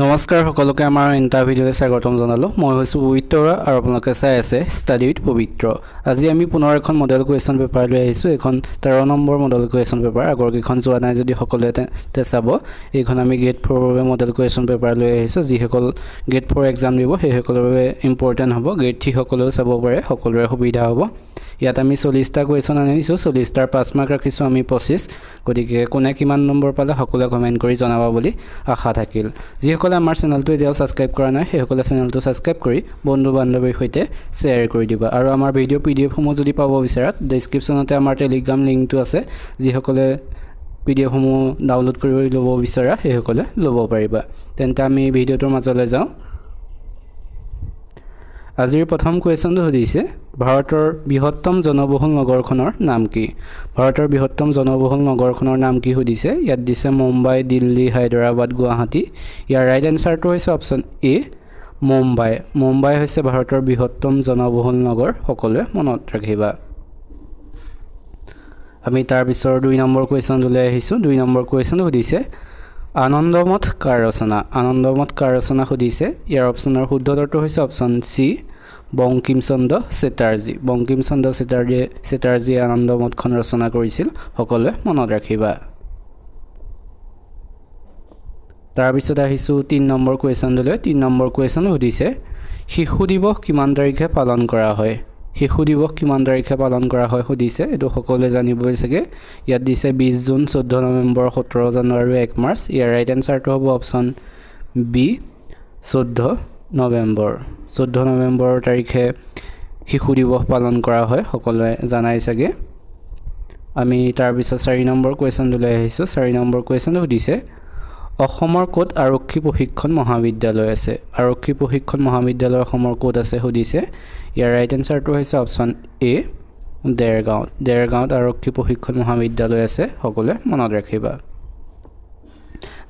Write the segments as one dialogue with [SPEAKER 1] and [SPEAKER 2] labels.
[SPEAKER 1] নমস্কাৰ সকলোকে আমাৰ ইণ্টাৰ ভিডিঅ'লৈ স্বাগতম জনালোঁ। মই হৈছোঁ পবিত্ৰ আৰু আপোনালোকে চাই আছে ষ্টাডি উইথ পবিত্ৰ। আজি আমি পুনৰ এখন মডেল কুৱেশ্যন পেপাৰ লৈ আহিছোঁ। এখন 13 নম্বৰ মডেল কুৱেশ্যন পেপাৰ। আগৰ কেইখন যোৱা নাই যদি সকলোৱে চাব। এইখন আমি গ্ৰেড 4ৰ বাবে মডেল কুৱেশ্যন পেপাৰ লৈ আহিছোঁ। যিসকল গ্ৰেড 4 এক্সাম দিব সেইসকলৰ বাবে ইম্পৰ্টেণ্ট হ'ব। গ্ৰেড 3 সকলেও চাব পাৰে, সকলোৰে সুবিধা হ'ব। ইয়াত আমি 40টা কুৱেশ্যন আনিছোঁ। 40টাৰ 5 মাৰ্ক ৰাখিছোঁ আমি 25। গতিকে কোনে কিমান নম্বৰ পালে সকলোৱে কমেণ্ট কৰি জনাব বুলি আশা থাকিল। যিসকলে আমাৰ চেনেলটো এতিয়াও ছাবস্ক্ৰাইব কৰা নাই সেইসকলে চেনেলটো ছাবস্ক্ৰাইব কৰি বন্ধু বান্ধৱীৰ সৈতে শ্বেয়াৰ কৰি দিবা। আৰু আমাৰ ভিডিঅ' PDF-সমূহ যদি পাব বিচাৰা ডেছক্ৰিপশ্যনতে আমাৰ টেলিগ্ৰাম লিংকটো আছে। যিসকলে PDF-সমূহ ডাউনলোড কৰি ল'ব বিচাৰা সেইসকলে ল'ব পাৰিবা। তেন্তে আমি ভিডিঅ'টোৰ মাজলৈ যাওঁ। আজিৰ প্ৰথম কুৱেশ্যনটো সুধিছে, ভাৰতৰ বৃহত্তম জনবহুল নগৰখনৰ নাম কি? ভাৰতৰ বৃহত্তম জনবহুল নগৰখনৰ নাম কি সুধিছে। ইয়াত দিছে মুম্বাই, দিল্লী, হায়দৰাবাদ, গুৱাহাটী। ইয়াৰ ৰাইট এনচাৰটো হৈছে অপশ্যন এ, মুম্বাই। মুম্বাই হৈছে ভাৰতৰ বৃহত্তম জনবহুল নগৰ, সকলোৱে মনত ৰাখিবা। আমি তাৰপিছৰ 2 নম্বৰ কুৱেশ্যনটোলৈ আহিছোঁ। 2 নম্বৰ কুৱেশ্যনটো সুধিছে, আনন্দমঠ কাৰ ৰচনা? আনন্দমঠ কাৰ ৰচনা সুধিছে। ইয়াৰ অপশ্যনৰ শুদ্ধ উত্তৰটো হৈছে অপশ্যন চি, বংকিম চন্দ্ৰ চেটাৰ্জী। বংকিম চন্দ্ৰ চেটাৰ্জীয়ে আনন্দমঠখন ৰচনা কৰিছিল, সকলোৱে মনত ৰাখিবা। তাৰপিছত আহিছোঁ 3 নম্বৰ কুৱেশ্যনটোলৈ। 3 নম্বৰ কুৱেশ্যন সুধিছে, শিশু দিৱস কিমান তাৰিখে পালন কৰা হয়? শিশু দিৱস কিমান তাৰিখে পালন কৰা হয় সুধিছে। এইটো সকলোৱে জানিবই চাগে। ইয়াত দিছে 20 জুন, 14 নৱেম্বৰ, 17 জানুৱাৰী, 1 মাৰ্চ। ইয়াৰ ৰাইট এনচাৰটো হ'ব অপশ্যন বি, 14 নৱেম্বৰ। 14 নৱেম্বৰ তাৰিখে শিশু দিৱস পালন কৰা হয়, সকলোৱে জানাই চাগে। আমি তাৰপিছত 4 নম্বৰ কুৱেশ্যনটোলৈ আহিছোঁ। 4 নম্বৰ কুৱেশ্যনটো সুধিছে, অসমৰ ক'ত আৰক্ষী প্ৰশিক্ষণ মহাবিদ্যালয় আছে? আৰক্ষী প্ৰশিক্ষণ মহাবিদ্যালয় অসমৰ ক'ত আছে সুধিছে। ইয়াৰ ৰাইট এনচাৰটো হৈছে অপশ্যন এ, দেৰগাঁৱত। দেৰগাঁৱত আৰক্ষী প্ৰশিক্ষণ মহাবিদ্যালয় আছে, সকলোৱে মনত ৰাখিবা।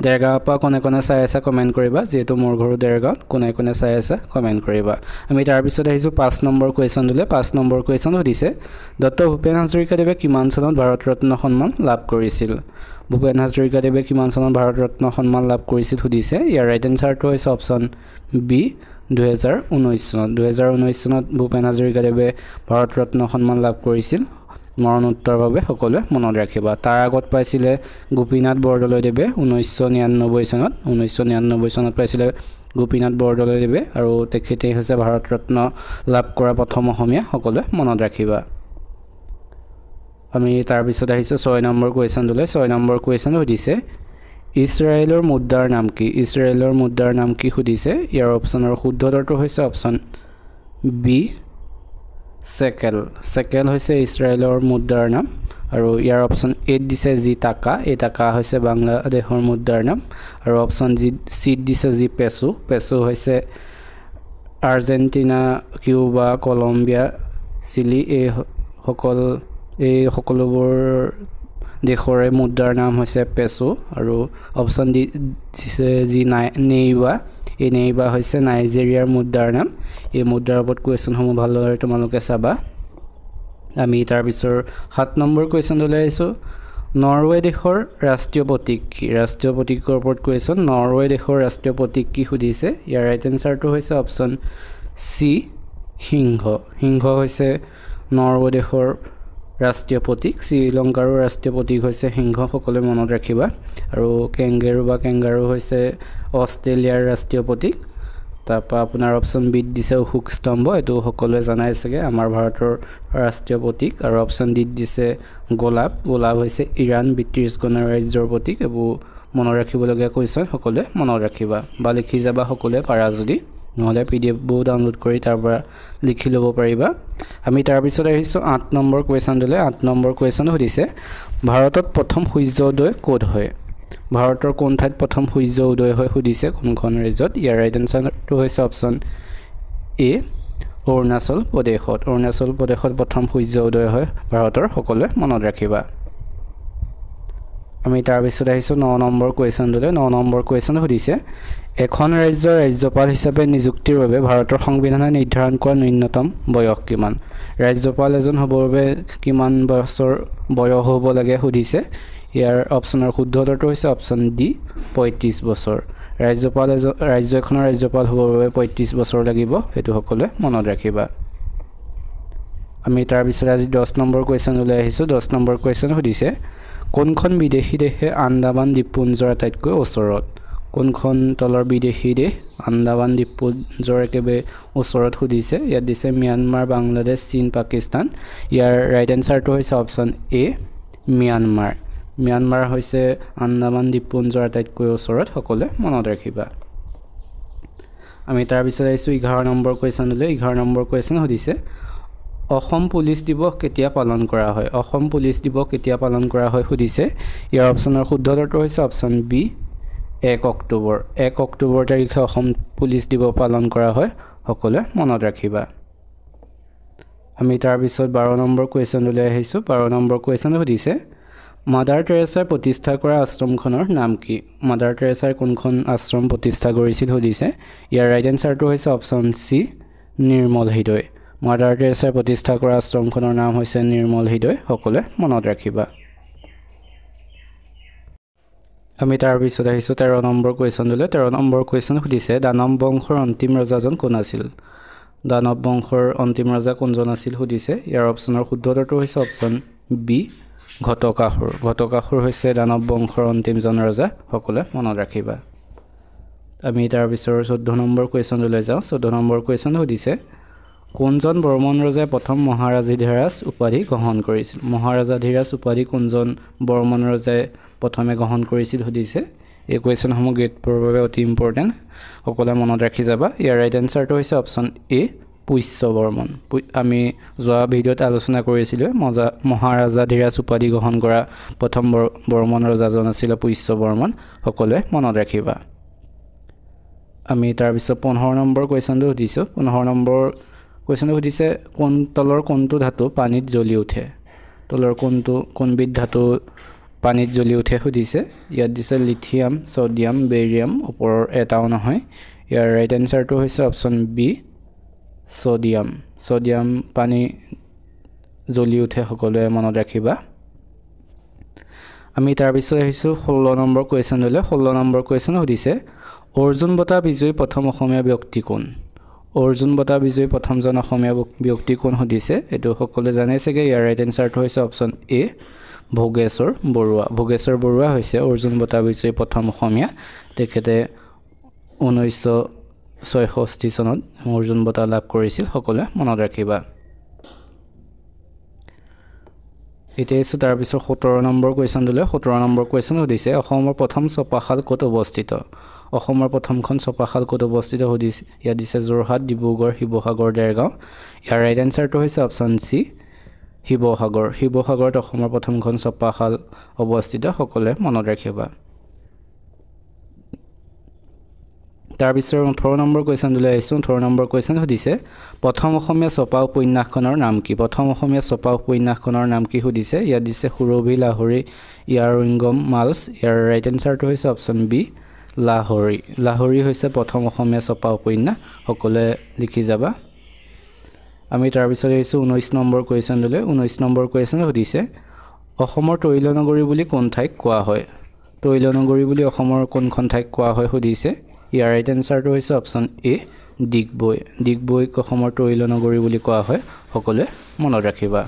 [SPEAKER 1] দেৰগাঁৱৰ পৰা কোনে কোনে চাই আছে কমেণ্ট কৰিবা। যিহেতু মোৰ ঘৰো দেৰগাঁৱত, কোনে কোনে চাই আছে কমেণ্ট কৰিবা। আমি তাৰপিছত আহিছোঁ 5 নম্বৰ কুৱেশ্যনটোলৈ। 5 নম্বৰ কুৱেশ্যন সুধিছে, ডক্টৰ ভূপেন হাজৰিকাদেৱে কিমান চনত ভাৰত ৰত্ন সন্মান লাভ কৰিছিল? ভূপেন হাজৰিকাদেৱে কিমান চনত ভাৰত ৰত্ন সন্মান লাভ কৰিছিল সুধিছে। ইয়াৰ ৰাইট এনচাৰটো হৈছে অপশ্যন বি, 2019 চনত। 2019 চনত ভূপেন হাজৰিকাদেৱে ভাৰত ৰত্ন সন্মান লাভ কৰিছিল, মৰণোত্তৰৰ বাবে সকলোৱে মনত ৰাখিবা। তাৰ আগত পাইছিলে গোপীনাথ বৰদলৈদেৱে 1999 চনত। 1999 চনত পাইছিলে গোপীনাথ বৰদলৈদেৱে, আৰু তেখেতেই হৈছে ভাৰত ৰত্ন লাভ কৰা প্ৰথম অসমীয়া, সকলোৱে মনত ৰাখিবা। আমি তাৰপিছত আহিছোঁ 6 নম্বৰ কুৱেশ্যনটোলৈ। 6 নম্বৰ কুৱেশ্যন সুধিছে, ইজৰাইলৰ মুদ্ৰাৰ নাম কি? ইজৰাইলৰ মুদ্ৰাৰ নাম কি সুধিছে। ইয়াৰ অপশ্যনৰ শুদ্ধ উত্তৰটো হৈছে অপশ্যন বি, চেকেল। চেকেল হৈছে ইজৰাইলৰ মুদ্ৰাৰ নাম। আৰু ইয়াৰ অপশ্যন এত দিছে জি টাকা। এই টাকা হৈছে বাংলাদেশৰ মুদ্ৰাৰ নাম। আৰু অপশ্যন চিত দিছে জি পেছো। পেছো হৈছে আৰ্জেণ্টিনা, কিউবা, কলম্বিয়া, চিলি এই সকলোবোৰ দেশৰে মুদ্ৰাৰ নাম হৈছে পেছো। আৰু অপশ্যন ডি দিছে যি নেইবা। এই নেইবা হৈছে নাইজেৰিয়াৰ মুদ্ৰাৰ নাম। এই মুদ্ৰাৰ ওপৰত কুৱেশ্যনসমূহ ভালদৰে তোমালোকে চাবা। আমি তাৰপিছৰ 7 নম্বৰ কুৱেশ্যনটোলৈ আহিছোঁ। নৰৱে দেশৰ ৰাষ্ট্ৰীয় প্ৰতীক কি? ৰাষ্ট্ৰীয় প্ৰতীকৰ ওপৰত কুৱেশ্যন। নৰৱে দেশৰ ৰাষ্ট্ৰীয় প্ৰতীক কি সুধিছে। ইয়াৰ ৰাইট এনচাৰটো হৈছে অপশ্যন চি, সিংহ। সিংহ হৈছে নৰৱে দেশৰ ৰাষ্ট্ৰীয় প্ৰতীক। শ্ৰীলংকাৰো ৰাষ্ট্ৰীয় প্ৰতীক হৈছে সিংহ, সকলোৱে মনত ৰাখিবা। আৰু কেংগাৰু হৈছে অষ্ট্ৰেলিয়াৰ ৰাষ্ট্ৰীয় প্ৰতীক। তাৰপৰা আপোনাৰ অপশ্যন বিত দিছে অশোক স্তম্ভ। এইটো সকলোৱে জানাই চাগে, আমাৰ ভাৰতৰ ৰাষ্ট্ৰীয় প্ৰতীক। আৰু অপশ্যন ডিত দিছে গোলাপ। গোলাপ হৈছে ইৰাণ ব্ৰিটিছ গণৰাজ্যৰ প্ৰতীক। এইবোৰ মনত ৰাখিবলগীয়া কুৱেশ্যন, সকলোৱে মনত ৰাখিবা বা লিখি যাবা সকলোৱে পাৰা যদি। নহ'লে PDF-বোৰ ডাউনলোড কৰি তাৰ পৰা লিখি ল'ব পাৰিবা। আমি তাৰপিছত আহিছোঁ 8 নম্বৰ কুৱেশ্যনটোলৈ। 8 নম্বৰ কুৱেশ্যন সুধিছে, ভাৰতত প্ৰথম সূৰ্য উদয় ক'ত হয়? ভাৰতৰ কোন ঠাইত প্ৰথম সূৰ্য উদয় হয় সুধিছে, কোনখন ৰাজ্যত? ইয়াৰ ৰাইট এনচাৰটো হৈছে অপশ্যন এ, অৰুণাচল প্ৰদেশত। অৰুণাচল প্ৰদেশত প্ৰথম সূৰ্য উদয় হয় ভাৰতৰ, সকলোৱে মনত ৰাখিবা। আমি তাৰপিছত আহিছোঁ 9 নম্বৰ কুৱেশ্যনটোলৈ। 9 নম্বৰ কুৱেশ্যন সুধিছে, এখন ৰাজ্যৰ ৰাজ্যপাল হিচাপে নিযুক্তিৰ বাবে ভাৰতৰ সংবিধানে নিৰ্ধাৰণ কৰা ন্যূনতম বয়স কিমান? ৰাজ্যপাল এজন হ'বৰ বাবে কিমান বছৰ বয়স হ'ব লাগে সুধিছে। ইয়াৰ অপচনৰ শুদ্ধ উত্তৰটো হৈছে অপচন ডি 35 বছৰ ৰাজ্য এখনৰ ৰাজ্যপাল হ'বৰ বাবে 35 বছৰ লাগিব এটো সকলোৱে মনত ৰাখিবা আমি তাৰ পিছত আজি 10 নম্বৰ কোৱেশ্চন লৈ আহিছো 10 নম্বৰ কোৱেশ্চন সুধিছে কোনখন বিদেশী দেশে আন্দামান দ্বীপপুঞ্জৰ আটাইতকৈ ওচৰত কোনখন তলৰ বিদেশী দেশ আন্দামান দ্বীপপুঞ্জৰ একেবাৰে ওচৰত সুধিছে ইয়াত দিছে ম্যানমাৰ বাংলাদেশ চীন পাকিস্তান ইয়াৰ ৰাইট এনসাৰটো হৈছে অপচন এ ম্যানমাৰ হৈছে আন্দামান দ্বীপপুঞ্জৰ আটাইতকৈ ওচৰত সকলোৱে মনত ৰাখিবা আমি তাৰ পিছত আহিছো 11 নম্বৰ কোৱেশ্চন লৈ 11 নম্বৰ কোৱেশ্চন সুধিছে অসম পুলিচ দিৱস কেতিয়া পালন কৰা হয় অসম পুলিচ দিৱস কেতিয়া পালন কৰা হয় সুধিছে ইয়াৰ অপচনৰ শুদ্ধ উত্তৰটো হৈছে অপচন বি 1 অক্টোবৰ তাৰিখে অসম পুলিচ দিৱস পালন কৰা হয় সকলোৱে মনত ৰাখিবা আমি তাৰ পিছত 12 নম্বৰ কোৱেশ্চন লৈ আহিছো 12 নম্বৰ কোৱেশ্চন সুধিছে মাদাৰ টেৰেছাৰ প্ৰতিষ্ঠা কৰা আশ্ৰমখনৰ নাম কি মাদাৰ টেৰেছাৰ কোনখন আশ্ৰম প্ৰতিষ্ঠা কৰিছিল সুধিছে ইয়াৰ ৰাইট এনসাৰটো হৈছে অপচন সি নিৰ্মল হৃদয় মাদাৰ টেৰেছাৰ প্ৰতিষ্ঠা কৰা আশ্ৰমখনৰ নাম হৈছে নিৰ্মল হৃদয় সকলোৱে মনত ৰাখিবা আমি তাৰ পিছত আহিছো 13 নম্বৰ কোৱেশ্চন লৈ 13 নম্বৰ কোৱেশ্চন সুধিছে দানৱ বংশৰ অন্তিম ৰজাজন কোন আছিল দানৱ বংশৰ অন্তিম ৰজা কোনজন আছিল সুধিছে ইয়াৰ অপচনৰ শুদ্ধ উত্তৰটো হৈছে অপচন বি ঘটকাসুৰ হৈছে দানৱ বংশৰ অন্তিমজন ৰজা সকলোৱে মনত ৰাখিবা আমি তাৰ পিছৰ 14 নম্বৰ কোৱেশ্চন লৈ যাওঁ 14 নম্বৰ কোৱেশ্চন সুধিছে কোনজন বৰ্মন ৰজাই প্ৰথম মহাৰাজাধিৰাজ উপাধি গ্ৰহণ কৰিছিল মহাৰাজাধিৰাজ উপাধি কোনজন বৰ্মন ৰজাই প্ৰথমে গ্ৰহণ কৰিছিল সুধিছে এই কোৱেশ্চনসমূহ গ্ৰেড পৰ বাবে অতি ইম্পৰ্টেন্ট সকলোৱে মনত ৰাখি যাবা ইয়াৰ ৰাইট এনসাৰটো হৈছে অপচন এ পুষ্য বৰ্মন আমি যোৱা ভিডিঅ'ত আলোচনা কৰিছিলো মহাৰাজাধিৰাজ উপাধি গ্ৰহণ কৰা প্ৰথম বৰ্মন ৰজাজন আছিল পুষ্য বৰ্মন সকলোৱে মনত ৰাখিবা আমি তাৰ পিছত 15 নম্বৰ কোৱেশ্চনটো সুধিছো 15 নম্বৰ কোৱেশ্চনটো সুধিছে তলৰ কোনটো ধাতু পানীত জ্বলি উঠে তলৰ কোনবিধ ধাতু পানীত জ্বলি উঠে সুধিছে ইয়াত দিছে লিথিয়াম সোডিয়াম বেৰিয়াম ওপৰৰ এটাও নহয় ইয়াৰ ৰাইট এনসাৰটো হৈছে অপচন বি সোডিয়াম পানী জ্বলি উঠে সকলোৱে মনত ৰাখিবা আমি তাৰ পিছত আহিছো 16 নম্বৰ কোৱেশ্চন লৈ 16 নম্বৰ কোৱেশ্চন সুধিছে অৰ্জুন বঁটা বিজয়ী প্ৰথম অসমীয়া ব্যক্তি কোন অৰ্জুন বঁটা বিজয়ী প্ৰথমজন অসমীয়া ব্যক্তি কোন সুধিছে এটো সকলোৱে জানে চাগে ইয়াৰ ৰাইট এনসাৰটো হৈছে অপচন এ ভোগেশ্বৰ বৰুৱা হৈছে অৰ্জুন বঁটা বিজয়ী প্ৰথম অসমীয়া তেখেতে 1966 চনত অৰ্জুন বঁটা লাভ কৰিছিল সকলোৱে মনত ৰাখিবা এতিয়াছো তাৰ পিছত 17 নম্বৰ কোৱেশ্চন লৈ 17 নম্বৰ কোৱেশ্চন সুধিছে অসমৰ প্ৰথম ছপাশাল ক'ত অৱস্থিত অসমৰ প্ৰথমখন ছপাশাল ক'ত অৱস্থিত সুধিছে ইয়াত দিছে যোৰহাট ডিব্ৰুগড় শিৱসাগৰ দেৰগাঁও ইয়াৰ ৰাইট এনসাৰটো হৈছে অপচন সি শিৱসাগৰত অসমৰ প্ৰথমখন ছপাশাল অৱস্থিত সকলোৱে মনত ৰাখিবা তাৰ পিছত 18 নম্বৰ কোৱেশ্চন লৈ আহিছো 18 নম্বৰ কোৱেশ্চন সুধিছে প্ৰথম অসমীয়া ছপা উপন্যাসখনৰ নাম কি প্ৰথম অসমীয়া ছপা উপন্যাসখনৰ নাম কি সুধিছে ইয়াত দিছে সুৰভি লাহৰী ইয়াৰউইংগম মালছ ইয়াৰ ৰাইট এনসাৰটো হৈছে অপচন বি লাহৰী হৈছে প্ৰথম অসমীয়া ছপা উপন্যাস সকলোৱে লিখি যাবা আমি তাৰ পিছত আহিছো 19 নম্বৰ কোৱেশ্চন লৈ 19 নম্বৰ কোৱেশ্চন সুধিছে অসমৰ তৈলনগৰী বুলি কোন ঠাইক কোৱা হয় তৈলনগৰী বুলি অসমৰ কোনখন ঠাইক কোৱা হয় সুধিছে ইয়াৰ ৰাইট এনসাৰটো হৈছে অপচন এ ডিগবৈ অসমৰ তৈলনগৰী বুলি কোৱা হয় সকলোৱে মনত ৰাখিবা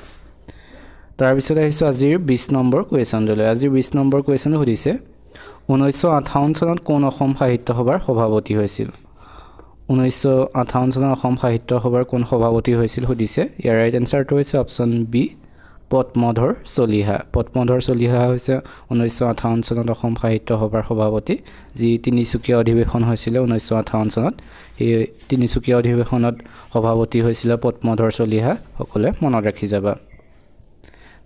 [SPEAKER 1] তাৰ পিছত আহিছো আজিৰ 20 নম্বৰ কোৱেশ্চন লৈ আজিৰ 20 নম্বৰ কোৱেশ্চন সুধিছে 1958 চনত কোন অসম সাহিত্য সভাৰ সভাপতি হৈছিল 1958 চনত অসম সাহিত্য সভাৰ কোন সভাপতি হৈছিল সুধিছে ইয়াৰ ৰাইট এনসাৰটো হৈছে অপচন বি পদ্মধৰ চলিহা হৈছে 1958 চনত অসম সাহিত্য সভাৰ সভাপতি যি তিনিচুকীয়া অধিৱেশন হৈছিল 1958 চনত এই তিনিচুকীয়া অধিৱেশনত সভাপতি হৈছিল পদ্মধৰ চলিহা সকলোৱে মনত ৰাখি যাবা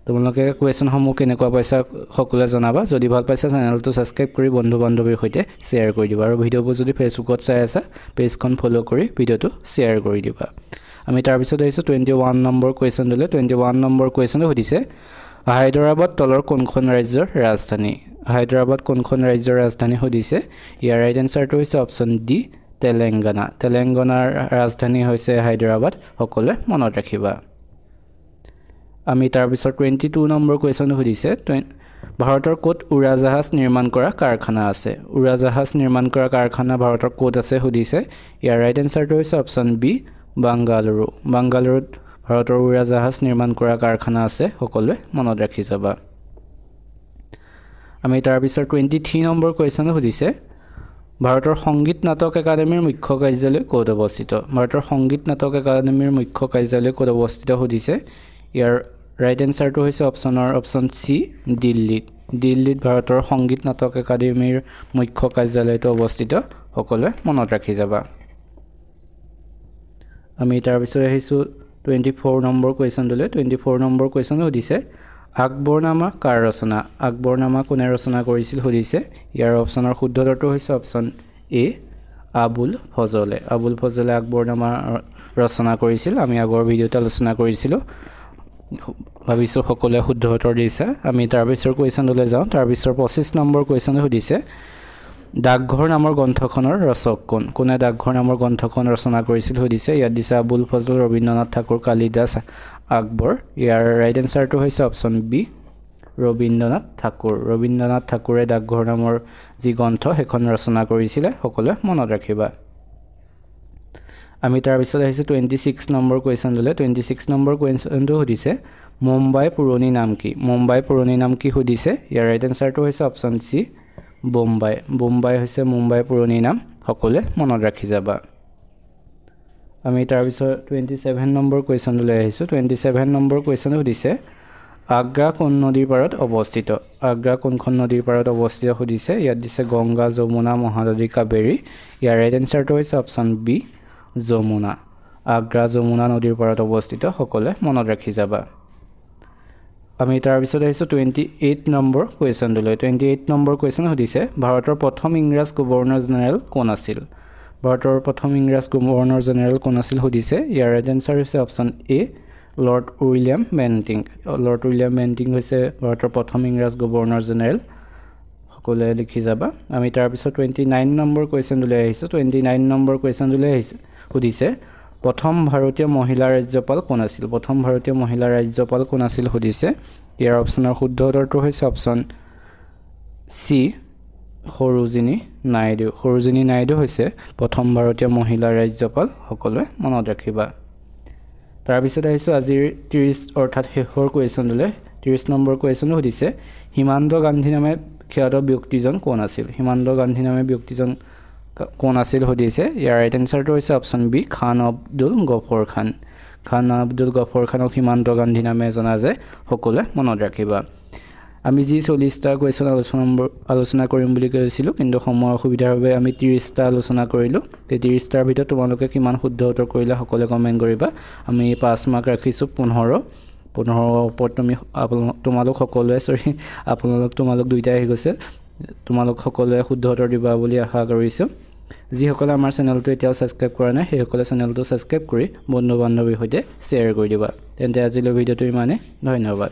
[SPEAKER 1] তোমালোকে কোৱেশ্চনসমূহ কেনেকুৱা পাইছা সকলোৱে জনাবা যদি ভাল পাইছা চেনেলটো সাবস্ক্ৰাইব কৰি বন্ধু বান্ধৱীৰ সৈতে শ্বেয়াৰ কৰি দিবা আৰু ভিডিঅ'বোৰ যদি ফেচবুকত চাই আছা পেজখন ফলো কৰি ভিডিঅ'টো শ্বেয়াৰ কৰি দিবা আমি তাৰ পিছত আহিছো 21 নম্বৰ কোৱেশ্চন লৈ 21 নম্বৰ কোৱেশ্চন সুধিছে হায়দৰাবাদ তলৰ কোনখন ৰাজ্যৰ ৰাজধানী হায়দৰাবাদ কোনখন ৰাজ্যৰ ৰাজধানী সুধিছে ইয়াৰ ৰাইট এনসাৰটো হৈছে অপচন ডি তেলেংগানাৰ ৰাজধানী হৈছে হায়দৰাবাদ সকলোৱে মনত ৰাখিবা আমি তাৰ পিছত 22 নম্বৰ কোৱেশ্চন সুধিছে ভাৰতৰ ক'ত উৰাজাহাজ নিৰ্মাণ কৰা কাৰখানা আছে উৰাজাহাজ নিৰ্মাণ কৰা কাৰখানা ভাৰতৰ ক'ত আছে সুধিছে ইয়াৰ ৰাইট এনসাৰটো হৈছে অপচন বি বাংগালুৰু বাংগালুৰুত ভাৰতৰ উৰাজাহাজ নিৰ্মাণ কৰা কাৰখানা আছে সকলোৱে মনত ৰাখি যাবা আমি তাৰ পিছত 23 নম্বৰ কোৱেশ্চন সুধিছে ভাৰতৰ সংগীত নাটক একাডেমীৰ মুখ্য কাৰ্যালয় ক'ত অৱস্থিত ভাৰতৰ সংগীত নাটক একাডেমীৰ মুখ্য কাৰ্যালয় ক'ত অৱস্থিত সুধিছে ইয়াৰ ৰাইট এনসাৰটো হৈছে অপচন সি দিল্লীত ভাৰতৰ সংগীত নাটক একাডেমীৰ মুখ্য কাৰ্যালয়টো অৱস্থিত সকলোৱে মনত ৰাখি যাবা আমি তাৰ পিছত আহিছো 24 নম্বৰ কোৱেশ্চনলৈ 24 নম্বৰ কোৱেশ্চন সুধিছে আকবৰনামা কাৰ ৰচনা আকবৰনামা কোনে ৰচনা কৰিছিল সুধিছে ইয়াৰ অপচনৰ শুদ্ধ উত্তৰটো হৈছে অপচন এ আবুল ফজলে আকবৰনামা ৰচনা কৰিছিল আমি আগৰ ভিডিঅ'ত আলোচনা কৰিছিলো ভাবিছো সকলোৱে শুদ্ধ উত্তৰ দিছে আমি তাৰ পিছৰ কোৱেশ্চনলৈ যাওঁ তাৰ পিছৰ 25 নম্বৰ কোৱেশ্চন সুধিছে ডাকঘৰ নামৰ গ্ৰন্থখনৰ ৰচক কোনে ডাকঘৰ নামৰ গ্ৰন্থখন ৰচনা কৰিছিল সুধিছে ইয়াত দিছে আবুল ফজল ৰবীন্দ্ৰনাথ ঠাকুৰ কালিদাস আকবৰ ইয়াৰ ৰাইট এনসাৰটো হৈছে অপচন বি ৰবীন্দ্ৰনাথ ঠাকুৰে ডাকঘৰ নামৰ যি গ্ৰন্থ সেইখন ৰচনা কৰিছিল সকলোৱে মনত ৰাখিবা আমি তাৰ পিছত আহিছো 26 নম্বৰ কোৱেশ্চনলৈ 26 নম্বৰ কোৱেশ্চনটো সুধিছে মুম্বাই পুৰণি নাম কি সুধিছে ইয়াৰ ৰাইট এনসাৰটো হৈছে অপচন সি বোম্বাই হৈছে মুম্বাই পুৰণি নাম সকলোৱে মনত ৰাখি যাবা আমি তাৰ পিছত 27 নম্বৰ কোৱেশ্চনলৈ আহিছো 27 নম্বৰ কোৱেশ্চন সুধিছে আগ্ৰা কোন নদীৰ পাৰত অৱস্থিত আগ্ৰা কোনখন নদীৰ পাৰত অৱস্থিত সুধিছে ইয়াত দিছে গংগা যমুনা মহানদী কাবেৰী ইয়াৰ ৰাইট এনসাৰটো হৈছে অপচন বি যমুনা আগ্ৰা যমুনা নদীৰ পাৰত অৱস্থিত সকলোৱে মনত ৰাখি যাবা আমি তাৰ পিছত আহিছো 28 নম্বৰ কোৱেশ্চনলৈ 28 নম্বৰ কোৱেশ্চন সুধিছে ভাৰতৰ প্ৰথম ইংৰাজ গভৰ্ণৰ জেনেৰেল কোন আছিল সুধিছে ইয়াৰ ৰাইট এনসাৰ হৈছে অপচন এ লৰ্ড উইলিয়াম বেণ্টিং হৈছে ভাৰতৰ প্ৰথম ইংৰাজ গভৰ্ণৰ জেনেৰেল সকলোৱে লিখি যাবা আমি তাৰ পিছত 29 নম্বৰ কোৱেশ্চনলৈ আহিছো 29 নম্বৰ কোৱেশ্চনলৈ সুধিছে প্ৰথম ভাৰতীয় মহিলা ৰাজ্যপাল কোন আছিল সুধিছে ইয়াৰ অপচনৰ শুদ্ধ উত্তৰটো হৈছে অপচন সি সৰোজিনী নাইডু হৈছে প্ৰথম ভাৰতীয় মহিলা ৰাজ্যপাল সকলোৱে মনত ৰাখিবা তাৰ পিছত আহিছো আজিৰ 30 অৰ্থাৎ শেষৰ কোৱেশ্চনলৈ 30 নম্বৰ কোৱেশ্চন সুধিছে হিমান্ত গান্ধী নামে খ্যাত ব্যক্তিজন কোন আছিল সুধিছে ইয়াৰ ৰাইট এনসাৰটো হৈছে অপচন বি খান আব্দুল গফৰ খানক হিমান্ত গান্ধী নামে জনা যায় সকলোৱে মনত ৰাখিবা আমি যি 40টা কোৱেশ্চন আলোচনা কৰিম বুলি কৈছিলো কিন্তু সময় অসুবিধাৰ বাবে আমি 30টা আলোচনা কৰিলো তে 30টাৰ ভিতৰত তোমালোকে কিমান শুদ্ধ উত্তৰ কৰিলা সকলোৱে কমেন্ট কৰিবা আমি 5 মাৰ্ক ৰাখিছো 15 ওপৰত তোমালোক দুইটা আহি গৈছে তোমালোক সকলোৱে শুদ্ধ উত্তৰ দিবা বুলি আশা কৰিছো যিসকলে আমাৰ চেনেলটো এতিয়াও সাবস্ক্ৰাইব কৰা নাই সেইসকলে চেনেলটো সাবস্ক্ৰাইব কৰি বন্ধু বান্ধৱীৰ সৈতে শ্বেয়াৰ কৰি দিবা তেন্তে আজিলৈ ভিডিঅ'টো ইমানে ধন্যবাদ